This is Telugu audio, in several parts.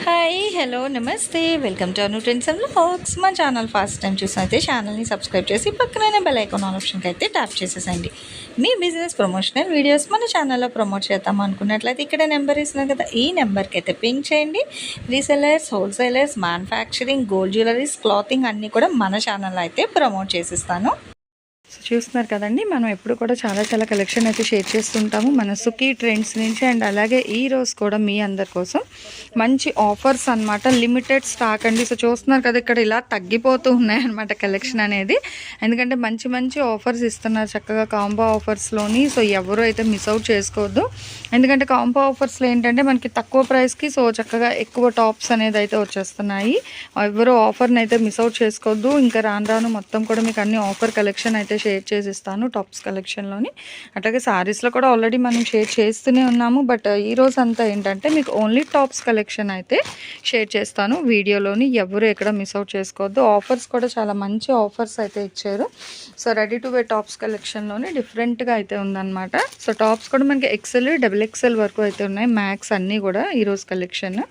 హాయ్ హలో నమస్తే welcome to Anu trends and vlogs. మా ఛానల్ ఫస్ట్ టైం చూసినైతే ఛానల్ని సబ్స్క్రైబ్ చేసి పక్కనే బెల్ ఐకాన్ ఆప్షన్కి అయితే ట్యాప్ చేసేసండి. మీ బిజినెస్ ప్రమోషనల్ వీడియోస్ మన ఛానల్లో ప్రమోట్ చేద్దాం అనుకున్నట్లయితే ఇక్కడ నెంబర్ ఇస్తున్నాం కదా, ఈ నెంబర్కి అయితే పింక్ చేయండి. Resellers, wholesalers, manufacturing, gold jewelleries, clothing అన్నీ కూడా మన ఛానల్లో అయితే ప్రమోట్ చేసిస్తాను. సో చూస్తున్నారు కదండి, మనం ఎప్పుడు కూడా చాలా కలెక్షన్ అయితే షేర్ చేస్తుంటాము మన సుఖీ ట్రెండ్స్ నుంచి. అండ్ అలాగే ఈ రోజు కూడా మీ అందరి కోసం మంచి ఆఫర్స్ అనమాట, లిమిటెడ్ స్టాక్ అండి. సో చూస్తున్నారు కదా, ఇక్కడ ఇలా తగ్గిపోతూ ఉన్నాయన్నమాట కలెక్షన్ అనేది. ఎందుకంటే మంచి మంచి ఆఫర్స్ ఇస్తున్నారు చక్కగా కాంబో ఆఫర్స్లోని. సో ఎవరు అయితే మిస్ అవుట్ చేసుకోవద్దు. ఎందుకంటే కాంబో ఆఫర్స్లో ఏంటంటే మనకి తక్కువ ప్రైస్కి సో చక్కగా ఎక్కువ టాప్స్ అనేది అయితే వచ్చేస్తున్నాయి. ఎవరు ఆఫర్ని అయితే మిస్ అవుట్ చేసుకోవద్దు. ఇంకా రాను రాను మొత్తం కూడా మీకు అన్ని ఆఫర్ కలెక్షన్ అయితే షేర్ చేసిస్తాను టాప్స్ కలెక్షన్లోని. అట్లాగే శారీస్లో కూడా ఆల్రెడీ మనం షేర్ చేస్తూనే ఉన్నాము. బట్ ఈరోజు అంతా ఏంటంటే మీకు ఓన్లీ టాప్స్ కలెక్షన్ అయితే షేర్ చేస్తాను వీడియోలోని. ఎవరు ఎక్కడ మిస్ అవుట్ చేసుకోవద్దు. ఆఫర్స్ కూడా చాలా మంచి ఆఫర్స్ అయితే ఇచ్చారు. So ready to wear tops కలెక్షన్లోని డిఫరెంట్గా అయితే ఉందన్నమాట. సో టాప్స్ కూడా మనకి ఎక్సెల్, డబుల్ ఎక్సెల్ వరకు అయితే ఉన్నాయి. మ్యాక్స్ అన్నీ కూడా ఈరోజు కలెక్షన్.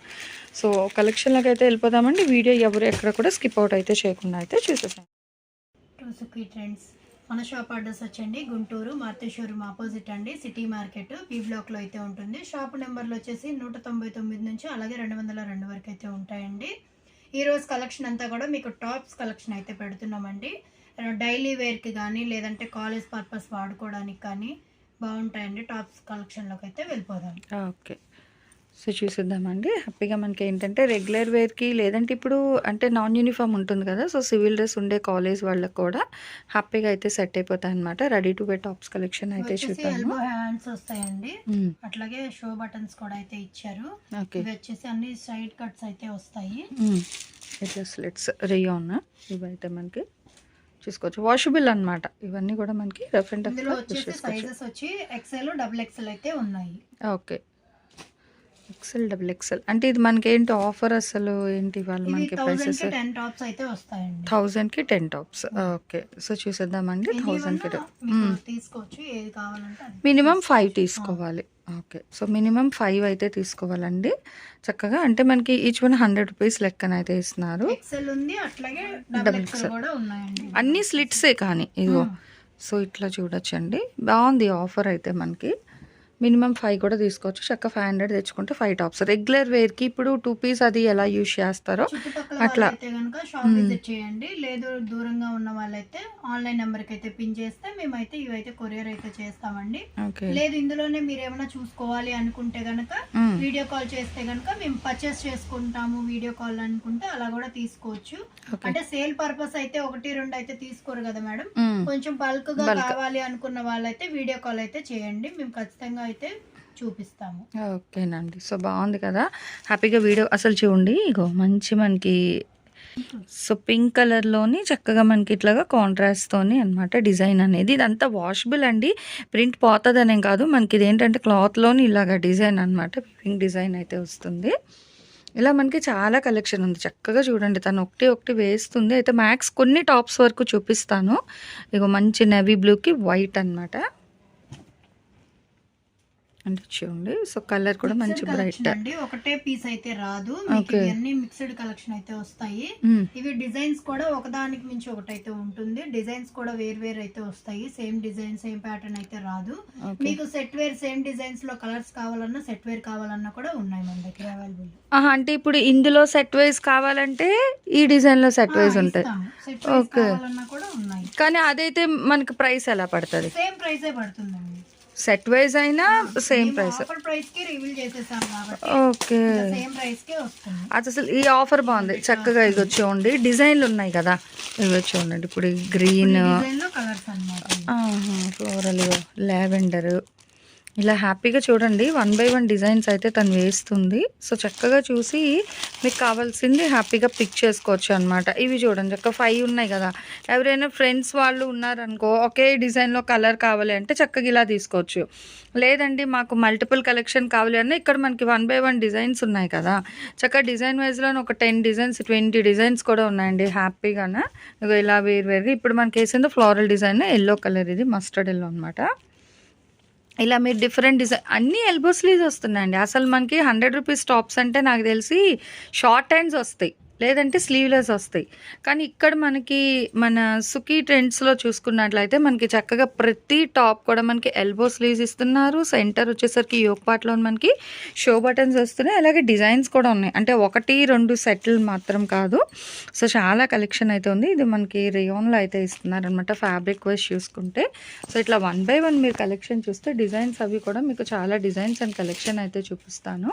సో కలెక్షన్లోకి అయితే వెళ్ళిపోదామండి. వీడియో ఎవరు ఎక్కడ కూడా స్కిప్ అవుట్ అయితే చేయకుండా అయితే చూసేసాం. సుఖీ ట్రెండ్స్ మన షాప్ అడ్రస్ వచ్చండి గుంటూరు మారుతి షోరూమ్ ఆపోజిట్ అండి, సిటీ మార్కెట్ పి బ్లాక్లో అయితే ఉంటుంది. షాప్ నెంబర్లు వచ్చేసి 199 నుంచి అలాగే 202 వరకు అయితే ఉంటాయండి. ఈరోజు కలెక్షన్ అంతా కూడా మీకు టాప్స్ కలెక్షన్ అయితే పెడుతున్నామండి. డైలీ వేర్కి కానీ లేదంటే కాలేజ్ పర్పస్ వాడుకోవడానికి కానీ బాగుంటాయండి. టాప్స్ కలెక్షన్లోకి అయితే వెళ్ళిపోదాం. ఓకే, సో చూసిద్దామండి. హ్యాపీగా మనకి ఏంటంటే రెగ్యులర్ వేర్కి లేదంటే ఇప్పుడు అంటే నాన్ యూనిఫామ్ ఉంటుంది కదా, సో సివిల్ డ్రెస్ ఉండే కాలేజ్ వాళ్ళకి కూడా హ్యాపీగా అయితే సెట్ అయిపోతాయి అనమాట. Ready to wear tops collection అయితే చూద్దాము. ఎల్బో హ్యాండ్స్ వస్తాయండి, అట్లాగే షో బటన్స్ కూడా అయితే ఇచ్చారు. ఇవి వచ్చేసి అన్ని సైడ్ కట్స్ అయితే వస్తాయి. ఇట్లా స్లిట్స్ రేయాన్ ఇవి అయితే మనకి చూసుకోవచ్చు. వాషబుల్ అనమాట ఇవన్నీ కూడా మనకి రఫ్ అండ్ టఫ్. సైజెస్ వచ్చి ఎక్సెల్, డబుల్ ఎక్సెల్ అయితే ఉన్నాయి. ఓకే, ఎక్సెల్, డబుల్ ఎక్సెల్ అంటే ఇది మనకి ఏంటి ఆఫర్ అసలు ఏంటి వాళ్ళు మనకి ప్రైసెస్? 1000కి 10 టాప్స్. ఓకే, సో చూసేద్దామండి. 1000కి తీసుకోవచ్చు, ఏది కావాలంటే మినిమం 5 తీసుకోవాలి. ఓకే, సో మినిమం 5 అయితే తీసుకోవాలండి చక్కగా. అంటే మనకి ఈచ్ వన్ 100 రూపీస్ లెక్కన అయితే ఇస్తున్నారు. డబుల్ ఎక్సెల్ అన్ని స్లిట్సే కానీ ఇదిగో. సో ఇట్లా చూడొచ్చండి, బాగుంది ఆఫర్ అయితే. మనకి మినిమం 5 కూడా తీసుకోవచ్చు. చక్క 500 తెచ్చుకుంటే 5 టాప్స్. రెగ్యులర్ వేర్కి ఇప్పుడు 2 పీస్ అది ఎలా యూజ్ చేస్తారో అట్లా షాప్ విజిట్ చేయండి. లేదు దూరంగా ఉన్న వాళ్ళైతే ఆన్లైన్ నెంబర్కి అయితే పిన్ చేస్తే మేమైతే ఇవైతే కొరియర్ అయితే చేస్తామండి. లేదు ఇందులోనే మీరు ఏమైనా చూసుకోవాలి అనుకుంటే గనక వీడియో కాల్ చేస్తే గనక మేము పర్చేస్ చేసుకుంటాము వీడియో కాల్ అనుకుంటే అలా కూడా తీసుకోవచ్చు. అంటే సేల్ పర్పస్ అయితే 1-2 అయితే తీసుకోరు కదా మేడం, కొంచెం బల్క్ గా కావాలి అనుకున్న వాళ్ళైతే వీడియో కాల్ అయితే చేయండి, మేము ఖచ్చితంగా అయితే చూపిస్తాము. ఓకేనండి, సో బాగుంది కదా. హ్యాపీగా వీడియో అసలు చూడండి. ఇగో మంచి మనకి సో పింక్ కలర్లోని చక్కగా మనకి ఇట్లాగా కాంట్రాస్ట్తోని అనమాట డిజైన్ అనేది. ఇదంతా వాషబుల్ అండి, ప్రింట్ పోతుందనేం కాదు. మనకి ఇదేంటంటే క్లాత్లోని ఇలాగా డిజైన్ అనమాట, పింక్ డిజైన్ అయితే వస్తుంది. ఇలా మనకి చాలా కలెక్షన్ ఉంది. చక్కగా చూడండి, తను ఒకటి వేస్తుంది. అయితే మ్యాక్స్ కొన్ని టాప్స్ వరకు చూపిస్తాను. ఇగో మంచి నేవీ బ్లూకి వైట్ అనమాట అంటే చూడండి. సో కలర్ కూడా మంచి బ్రైట్ అండి. ఒకటే పీస్ అయితే రాదు, అన్ని మిక్స్డ్ కలెక్షన్ అయితే వస్తాయి. ఇవి డిజైన్స్ కూడా ఒకదానికి మించి ఒకటి అయితే ఉంటుంది. డిజైన్స్ కూడా వేరు అయితే వస్తాయి. సేమ్ డిజైన్ సేమ్ ప్యాటర్న్ అయితే రాదు. మీకు సెట్ వేర్ సేమ్ డిజైన్స్ లో కలర్స్ కావాలన్నా సెట్ వేర్ కావాలన్నా కూడా ఉన్నాయి మన దగ్గర అవైలబుల్. అంటే ఇప్పుడు ఇందులో సెట్ వైజ్ కావాలంటే ఈ డిజైన్ లో సెట్ వైజ్ ఉంటాయి. ఓకే, కానీ అదైతే మనకి ప్రైస్ ఎలా పడుతుంది? సేమ్ ప్రైసే పడుతుందండి. సెట్ వైజ్ అయినా సేమ్ ప్రైస్. ఓకే, అది అసలు ఈ ఆఫర్ బాగుంది చక్కగా. ఇగో చూడండి డిజైన్లు ఉన్నాయి కదా, ఇగో చూడండి. ఇప్పుడు గ్రీన్, ఫ్లోరల్, లావెండర్ ఇలా హ్యాపీగా చూడండి 1 by 1 డిజైన్స్ అయితే తను వేస్తుంది. సో చక్కగా చూసి మీకు కావాల్సింది హ్యాపీగా పిక్ చేసుకోవచ్చు అనమాట. ఇవి చూడండి చక్కగా 5 ఉన్నాయి కదా. ఎవరైనా ఫ్రెండ్స్ వాళ్ళు ఉన్నారనుకో, ఒకే డిజైన్లో కలర్ కావాలి అంటే చక్కగా ఇలా తీసుకోవచ్చు. లేదండి మాకు మల్టిపుల్ కలెక్షన్ కావాలి అన్న ఇక్కడ మనకి 1 by 1 డిజైన్స్ ఉన్నాయి కదా, చక్కగా డిజైన్ వైజ్లో ఒక 10 డిజైన్స్ 20 డిజైన్స్ కూడా ఉన్నాయండి హ్యాపీగానే. ఇలా వేరువేరుగా ఇప్పుడు మనకి వేసింది ఫ్లోరల్ డిజైన్, ఎల్లో కలర్, ఇది మస్టర్డ్ ఎల్లో అనమాట. ఇలా మీరు డిఫరెంట్ డిజైన్ అన్నీ ఎల్బో స్లీవ్స్ వస్తున్నాయండి. అసలు మనకి 100 రూపీస్ టాప్స్ అంటే నాకు తెలిసి షార్ట్ హ్యాండ్స్ వస్తాయి, లేదంటే స్లీవ్లెస్ వస్తాయి. కానీ ఇక్కడ మనకి మన సుఖీ ట్రెండ్స్లో చూసుకున్నట్లయితే మనకి చక్కగా ప్రతి టాప్ కూడా మనకి ఎల్బో స్లీవ్స్ ఇస్తున్నారు. సెంటర్ వచ్చేసరికి యోక్ పార్ట్లో మనకి షో బటన్స్ వస్తున్నాయి, అలాగే డిజైన్స్ కూడా ఉన్నాయి. అంటే 1-2 సెట్లు మాత్రం కాదు. సో చాలా కలెక్షన్ అయితే ఉంది. ఇది మనకి రేయాన్లో అయితే ఇస్తున్నారు అనమాట ఫ్యాబ్రిక్ వైజ్ చూసుకుంటే. సో ఇట్లా 1 by 1 మీరు కలెక్షన్ చూస్తే డిజైన్స్ అవి కూడా మీకు చాలా డిజైన్స్ అండ్ కలెక్షన్ అయితే చూపిస్తాను.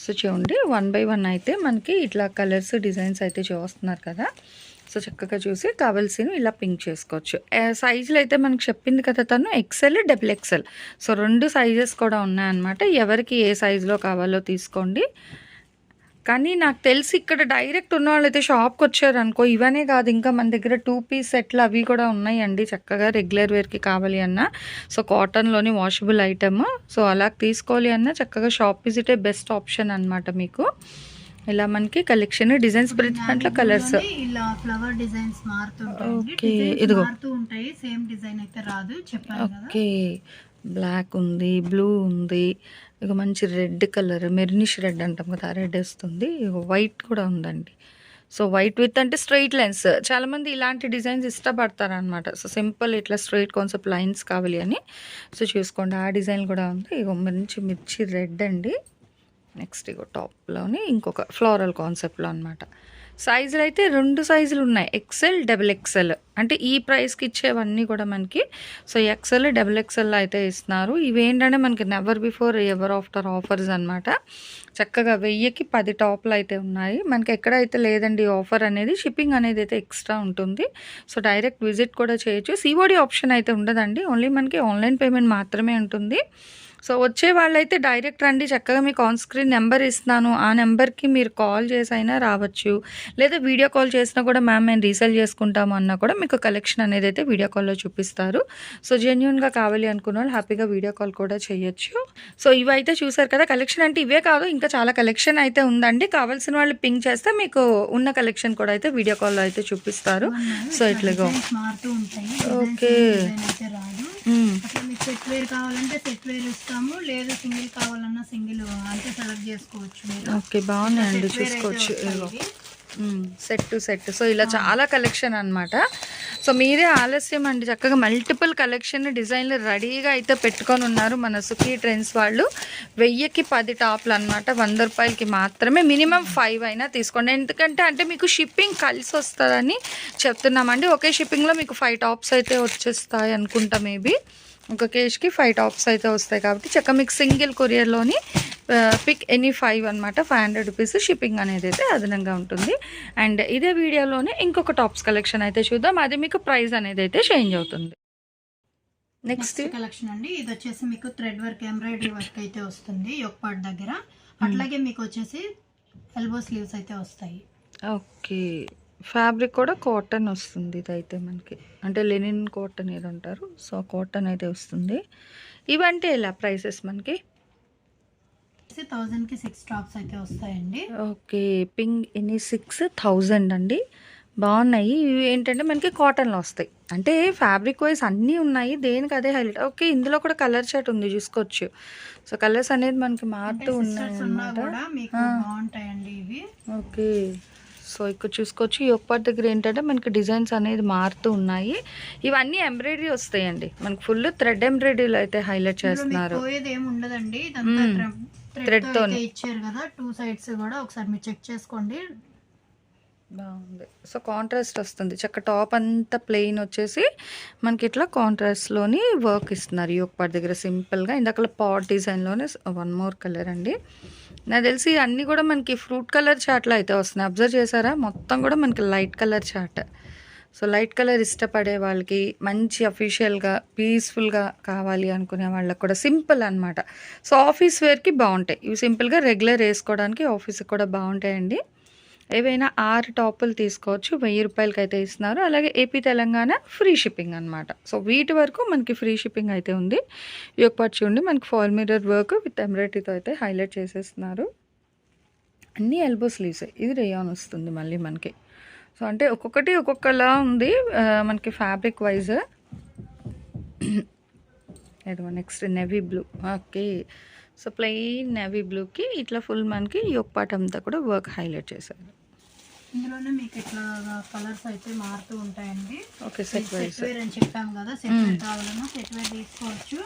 సో చూడండి 1 by 1 అయితే మనకి ఇట్లా కలర్స్ డిజైన్స్ అయితే చూస్తున్నారు కదా. సో చక్కగా చూసి కావాల్సినవి ఇలా పింక్ చేసుకోవచ్చు. సైజులు అయితే మనకి చెప్పింది కదా తను, XL, XXL. సో 2 సైజెస్ కూడా ఉన్నాయన్నమాట. ఎవరికి ఏ సైజులో కావాలో తీసుకోండి. కానీ నాకు తెలిసి ఇక్కడ డైరెక్ట్ ఉన్న వాళ్ళైతే షాప్కి వచ్చారనుకో, ఇవనే కాదు ఇంకా మన దగ్గర 2 పీస్ సెట్లు అవి కూడా ఉన్నాయండి చక్కగా రెగ్యులర్ వేర్కి కావాలి అన్న. సో కాటన్లోని వాషబుల్ ఐటమ్. సో అలా తీసుకోవాలి అన్న చక్కగా షాప్ విజిటే బెస్ట్ ఆప్షన్ అనమాట మీకు. ఇలా మనకి కలెక్షన్ డిజైన్స్ ప్రతి దాంట్లో కలర్స్ ఇలా ఫ్లవర్ డిజైన్స్ మారుతుంటాయి. ఓకే ఇదిగో ఉంటాయి, సేమ్ డిజైన్ అయితే రాదు చెప్పాను కదా. ఓకే బ్లాక్ ఉంది, బ్లూ ఉంది, ఇక మంచి రెడ్ కలర్ మెర్నిష్ రెడ్ అంటాం కదా, రెడ్ వస్తుంది. వైట్ కూడా ఉందండి. సో వైట్ విత్ అంటే స్ట్రైట్ లైన్స్, చాలామంది ఇలాంటి డిజైన్స్ ఇష్టపడతారనమాట. సో సింపుల్ ఇట్లా స్ట్రైట్ కాన్సెప్ట్ లైన్స్ కావాలి అని. సో చూసుకోండి ఆ డిజైన్ కూడా ఉంది. ఇగో మంచి మిర్చి రెడ్ అండి. నెక్స్ట్ ఇగో టాప్లోని ఇంకొక ఫ్లోరల్ కాన్సెప్ట్లో అనమాట. సైజులు అయితే 2 సైజులు ఉన్నాయి, XL, XXL. అంటే ఈ ప్రైస్కి ఇచ్చేవన్నీ కూడా మనకి సో XL, XXL అయితే ఇస్తున్నారు. ఇవేంటంటే మనకి never before ever after offers అనమాట. చక్కగా 1000కి 10 టాప్లు అయితే ఉన్నాయి. మనకి ఎక్కడైతే లేదండి ఆఫర్ అనేది, షిప్పింగ్ అనేది అయితే ఎక్స్ట్రా ఉంటుంది. సో డైరెక్ట్ విజిట్ కూడా చేయొచ్చు. COD ఆప్షన్ అయితే ఉండదండి, ఓన్లీ మనకి ఆన్లైన్ పేమెంట్ మాత్రమే ఉంటుంది. సో వచ్చే వాళ్ళైతే డైరెక్ట్ రండి, చక్కగా మీకు ఆన్ స్క్రీన్ నెంబర్ ఇస్తున్నాను, ఆ నెంబర్కి మీరు కాల్ చేసి అయినా రావచ్చు, లేదా వీడియో కాల్ చేసినా కూడా మ్యామ్ మేము రీసేల్ చేసుకుంటాము అన్నా కూడా మీకు కలెక్షన్ అనేది అయితే వీడియో కాల్లో చూపిస్తారు. సో జెన్యూన్గా కావాలి అనుకున్న వాళ్ళు హ్యాపీగా వీడియో కాల్ కూడా చేయొచ్చు. సో ఇవైతే చూసారు కదా, కలెక్షన్ అంటే ఇవే కాదు ఇంకా చాలా కలెక్షన్ అయితే ఉందండి. కావాల్సిన వాళ్ళు పింక్ చేస్తే మీకు ఉన్న కలెక్షన్ కూడా అయితే వీడియో కాల్లో అయితే చూపిస్తారు. సో ఇట్లాగో ఓకే సెట్ వేర్ కావాలంటే సెట్ వేర్ ఇస్తాము, లేదు సింగిల్ కావాలన్నా సింగిల్ అంటే సెలెక్ట్ చేసుకోవచ్చు మీరు. ఓకే బాగున్నాయండి చూసుకోవచ్చు. Set to set. సో ఇలా చాలా కలెక్షన్ అనమాట. సో మీరే ఆలస్యం అండి, చక్కగా మల్టిపుల్ కలెక్షన్ డిజైన్లు రెడీగా అయితే పెట్టుకొని ఉన్నారు మన సుఖీ ట్రెండ్స్ వాళ్ళు. 1000కి 10 టాప్లు అనమాట. 100 రూపాయలకి మాత్రమే, మినిమం 5 అయినా తీసుకోండి. ఎందుకంటే అంటే మీకు షిప్పింగ్ కలిసి వస్తుందని చెప్తున్నామండి. ఒకే షిప్పింగ్లో మీకు 5 టాప్స్ అయితే వచ్చేస్తాయి అనుకుంటా. మేబీ ఒక కేజ్కి 5 టాప్స్ అయితే వస్తాయి కాబట్టి చక్కగా మీకు సింగిల్ కొరియర్లోని పిక్ ఎనీ 5 అనమాట. 500 రూపీస్ షిప్పింగ్ అనేది అయితే అదనంగా ఉంటుంది. అండ్ ఇదే వీడియోలోనే ఇంకొక టాప్స్ కలెక్షన్ అయితే చూద్దాం, అది మీకు ప్రైస్ అనేది అయితే చేంజ్ అవుతుంది. నెక్స్ట్ కలెక్షన్ అండి, ఇది వచ్చేసి మీకు థ్రెడ్ వర్క్ ఎంబ్రాయిడరీ వర్క్ అయితే వస్తుంది యోక్ పార్ట్ దగ్గర. అట్లాగే మీకు వచ్చేసి ఎల్బో స్లీవ్స్ అయితే వస్తాయి. ఓకే ఫ్యాబ్రిక్ కూడా కాటన్ వస్తుంది. ఇదైతే మనకి అంటే లెనిన్ కాటన్ ఏదో అంటారు, సో కాటన్ అయితే వస్తుంది. ఇవంటే ఇలా ప్రైసెస్ మనకి 1000కి 6 టాప్స్ అయితే వస్తాయండి. ఓకే పింక్ ఎనీ 6000 అండి. బాగున్నాయి. ఇవి ఏంటంటే మనకి కాటన్లో వస్తాయి. అంటే ఫ్యాబ్రిక్ వైజ్ అన్నీ ఉన్నాయి, దేనికి అదే హైలైట్. ఓకే ఇందులో కూడా కలర్ చార్ట్ ఉంది చూసుకోవచ్చు. సో కలర్స్ అనేది మనకి మారుతూ ఉన్నాయి అన్నమాట. బాగుంటాయండి ఇవి. ఓకే సో ఇక్కడ చూసుకోవచ్చు యోక్ పార్ట్ దగ్గర ఏంటంటే మనకి డిజైన్స్ అనేది మారుతూ ఉన్నాయి. ఇవన్నీ ఎంబ్రాయిడరీ వస్తాయండి మనకి, ఫుల్ థ్రెడ్ ఎంబ్రాయిడరీలో అయితే హైలైట్ చేస్తున్నారు. థ్రెడ్ తో ఇచ్చారు కదా 2 సైడ్స్ కూడా, ఒకసారి మీరు చెక్ చేసుకోండి. బాగుంది. సో కాంట్రాస్ట్ వస్తుంది చక్క. టాప్ అంతా ప్లెయిన్ వచ్చేసి మనకి ఇట్లా కాంట్రాస్ట్లోని వర్క్ ఇస్తున్నారు యోక్ పార్ట్ దగ్గర సింపుల్గా. ఇందాక పాట్ డిజైన్లోనే 1 మోర్ కలర్ అండి. నాకు తెలిసి అన్నీ కూడా మనకి ఫ్రూట్ కలర్ చార్ట్లో అయితే వస్తున్నాయి. అబ్జర్వ్ చేశారా, మొత్తం కూడా మనకి light colour chart. So light colour ఇష్టపడే వాళ్ళకి, మంచి అఫీషియల్గా పీస్ఫుల్గా కావాలి అనుకునే వాళ్ళకి కూడా సింపుల్ అనమాట. సో ఆఫీస్ వేర్కి బాగుంటాయి ఇవి, సింపుల్గా రెగ్యులర్ వేసుకోవడానికి ఆఫీస్కి కూడా బాగుంటాయండి. ఏవైనా 6 టాపులు తీసుకోవచ్చు, 1000 రూపాయలకి అయితే ఇస్తున్నారు. అలాగే ఏపీ తెలంగాణ ఫ్రీ షిప్పింగ్ అనమాట. సో వీటి వరకు మనకి ఫ్రీ షిప్పింగ్ అయితే ఉంది. యోక్ పార్ట్ చూడండి మనకి ఫాల్ మిర్రర్ వర్క్ విత్ ఎంబ్రాయిడరీతో అయితే హైలైట్ చేసేస్తున్నారు. అన్నీ ఎల్బో స్లీవ్స్. ఇది రేయాన్ వస్తుంది మళ్ళీ మనకి. సో అంటే ఒక్కొక్కటి ఒక్కొక్కలా ఉంది మనకి ఫ్యాబ్రిక్ వైజ్. ఇదిగో next navy blue. Okay, so plain navy బ్లూకి ఇట్లా ఫుల్ మనకి యోక్ పార్ట్ అంతా కూడా వర్క్ హైలైట్ చేశారు. ఇందులోనే మీకు ఇట్లా కలర్స్ అయితే మారుతూ ఉంటాయండి. ఓకే, సెట్ వైస్ అని చెప్పాం కదా, సెట్ వేర్ కావాలన్నా సెట్ వేర్ తీసుకోవచ్చు.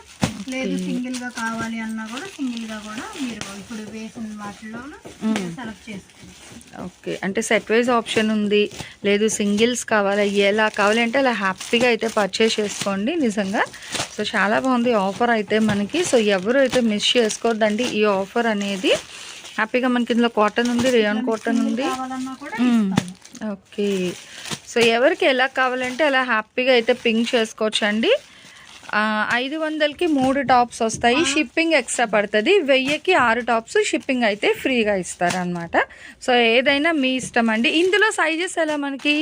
లేదు సింగిల్ గా కావాలి అన్నా కూడా సింగిల్ గా కూడా మీరు ఇప్పుడు వేసిన వాటిలో సెలెక్ట్ చేసుకోవచ్చు. ఓకే, అంటే సెట్ వైజ్ ఆప్షన్ ఉంది, లేదు సింగిల్స్ కావాలి, ఎలా కావాలంటే అలా హ్యాపీగా అయితే పర్చేస్ చేసుకోండి నిజంగా. సో చాలా బాగుంది ఆఫర్ అయితే మనకి. సో ఎవరు అయితే మిస్ చేసుకోవద్దండి ఈ ఆఫర్ అనేది. హ్యాపీగా మనకి ఇందులో కాటన్ ఉంది, రేయాన్ కాటన్ ఉంది. ఓకే, సో ఎవరికి ఎలా కావాలంటే అలా హ్యాపీగా అయితే పింక్ చేసుకోవచ్చు అండి. 500కి 3 టాప్స్ వస్తాయి, షిప్పింగ్ ఎక్స్ట్రా పడుతుంది. 1000కి 6 టాప్స్ షిప్పింగ్ అయితే ఫ్రీగా ఇస్తారనమాట. సో ఏదైనా మీ ఇష్టం అండి. ఇందులో సైజెస్ ఎలా మనకి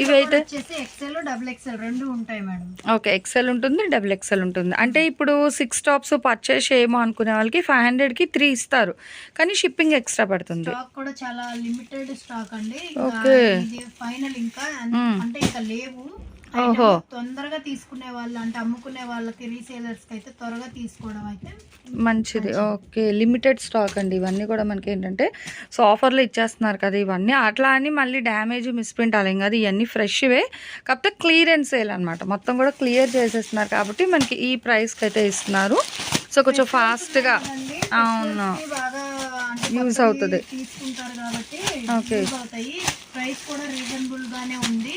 ఇవైతే ఎక్సెల్ డబుల్ ఎక్సెల్ రెండు ఉంటాయి మేడం. ఓకే, ఎక్సెల్ ఉంటుంది, డబుల్ ఎక్సెల్ ఉంటుంది. అంటే ఇప్పుడు 6 టాప్స్ పర్చేస్ చేయమో అనుకునే వాళ్ళకి 500కి 3 ఇస్తారు, కానీ షిప్పింగ్ ఎక్స్ట్రా పడుతుంది. స్టాక్ కూడా చాలా లిమిటెడ్ స్టాక్ అండి. ఓకే, ఫైనల్ ఇంకా అంటే ఇంకా లేవు. ఓహో, తొందరగా తీసుకునే వాళ్ళు అంటే అమ్ముకునే వాళ్ళకి రీసేలర్స్ కి అయితే త్వరగా తీసుకోవడం అయితే మంచిది. ఓకే, లిమిటెడ్ స్టాక్ అండి ఇవన్నీ కూడా మనకి ఏంటంటే. సో ఆఫర్లో ఇచ్చేస్తున్నారు కదా ఇవన్నీ, అట్లా అని మళ్ళీ డ్యామేజ్ మిస్ప్రింట్ అలా కాదు, ఇవన్నీ ఫ్రెష్వే, కాకపోతే క్లియరెన్స్ సేల్ అనమాట. మొత్తం కూడా క్లియర్ చేసేస్తున్నారు కాబట్టి మనకి ఈ ప్రైస్కి అయితే ఇస్తున్నారు. సో కొంచెం ఫాస్ట్గా అవును యూజ్ అవుతుంది. తీసుకుంటారు కాబట్టి ఓకే, ప్రైస్ కూడా రీజనబుల్ గానే ఉంది.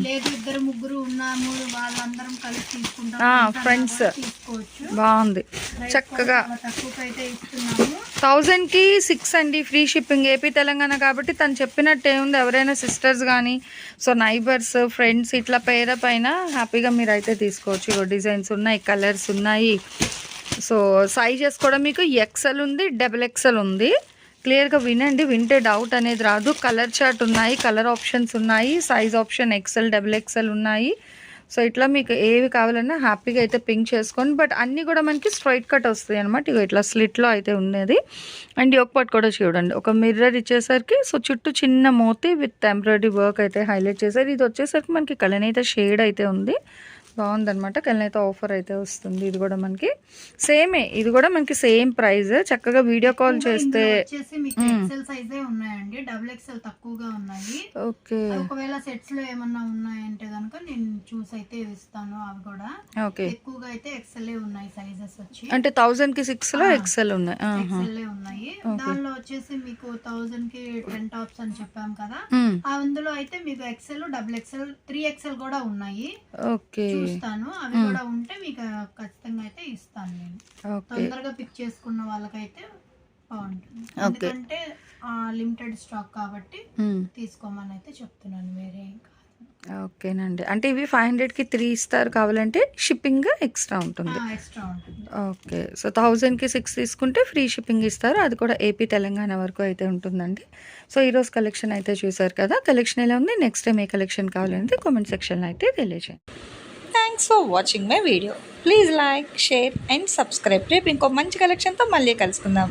లేదు ఇద్దరు ముగ్గురు ఉన్నాము వాళ్ళందరం కలిసి తీసుకుంటాం, ఫ్రెండ్స్ తీసుకోవచ్చు. బాగుంది చక్కగా. తక్కువకైతే ఇస్తున్నాము. 1000కి 6 అండి, ఫ్రీ షిప్పింగ్. ఏపీ తెలంగాణ కాబట్టి తను చెప్పినట్టు ఏముంది, ఎవరైనా సిస్టర్స్ కానీ సో నైబర్స్ ఫ్రెండ్స్ ఇట్లా పేర పైన హ్యాపీగా మీరు అయితే తీసుకోవచ్చు. ఇగో డిజైన్స్ ఉన్నాయి, కలర్స్ ఉన్నాయి. సో సైజెస్ కూడా మీకు ఎక్సెల్ ఉంది, డబుల్ ఎక్సెల్ ఉంది. క్లియర్గా వినండి, వింటే డౌట్ అనేది రాదు. కలర్ చార్ట్ ఉన్నాయి, కలర్ ఆప్షన్స్ ఉన్నాయి, size option XL double XL ఉన్నాయి. సో ఇట్లా మీకు ఏవి కావాలన్నా హ్యాపీగా అయితే పింక్ చేసుకోండి. బట్ అన్నీ కూడా మనకి స్ట్రైట్ కట్ వస్తాయి అనమాట. ఇక ఇట్లా స్లిట్లో అయితే ఉండేది. అండ్ యోక్ పార్ట్ కూడా చూడండి, ఒక మిర్రర్ ఇచ్చేసరికి సో చుట్టూ చిన్న మోతి విత్ ఎంబ్రాయిడరీ వర్క్ అయితే హైలైట్ చేశారు. ఇది వచ్చేసరికి మనకి కలనైతే షేడ్ అయితే ఉంది, బాగుందనమాట. కలనైతే ఆఫర్ అయితే వస్తుంది. ఇది కూడా మనకి సేమే, ఇది కూడా మనకి సేమ్ ప్రైస్. చక్కగా వీడియో కాల్ చేస్తే ఎక్సెల్ సైజే ఉన్నాయండి, డబుల్ ఎక్సెల్ తక్కువగా ఉన్నాయి. ఓకే, ఒకవేళ సెట్స్ లో ఏమన్నా ఉన్నాయంటే కనుక నేను చూసి అయితే ఇస్తాను. అవి కూడా ఓకే, ఎక్కువగా అయితే ఎక్సెల్ ఉన్నాయి సైజెస్ వచ్చి. అంటే 1000కి 6 లో ఎక్సెల్ ఉన్నాయి. ఉన్నాయి. దానిలో వచ్చేసి మీకు 1000కి 10 టాప్స్ అని చెప్పాం కదా, అందులో అయితే మీకు ఎక్సెల్ డబుల్ ఎక్సెల్ 3XL కూడా ఉన్నాయి. ఓకే, చూస్తాను, అవి కూడా ఉంటే మీకు ఖచ్చితంగా అయితే ఇస్తాను నేను. తొందరగా పిక్ చేసుకున్న వాళ్ళకైతే బాగుంటుంది, ఎందుకంటే లిమిటెడ్ స్టాక్ కాబట్టి తీసుకోమని అయితే చెప్తున్నాను, వేరే ఇంకా. ఓకేనండి, అంటే ఇవి 500కి 3 ఇస్తారు, కావాలంటే షిప్పింగ్ ఎక్స్ట్రా ఉంటుంది. ఓకే, సో 1000కి 6 తీసుకుంటే ఫ్రీ షిప్పింగ్ ఇస్తారు, అది కూడా ఏపీ తెలంగాణ వరకు అయితే ఉంటుందండి. సో ఈరోజు కలెక్షన్ అయితే చూసారు కదా, కలెక్షన్ ఎలా ఉంది, నెక్స్ట్ టైం ఏ కలెక్షన్ కావాలంటే కామెంట్ సెక్షన్లో అయితే తెలియజేయండి. Thanks for watching my video. Please like, share and subscribe. రేపు ఇంకో మంచి కలెక్షన్తో మళ్ళీ కలుసుకుందాం.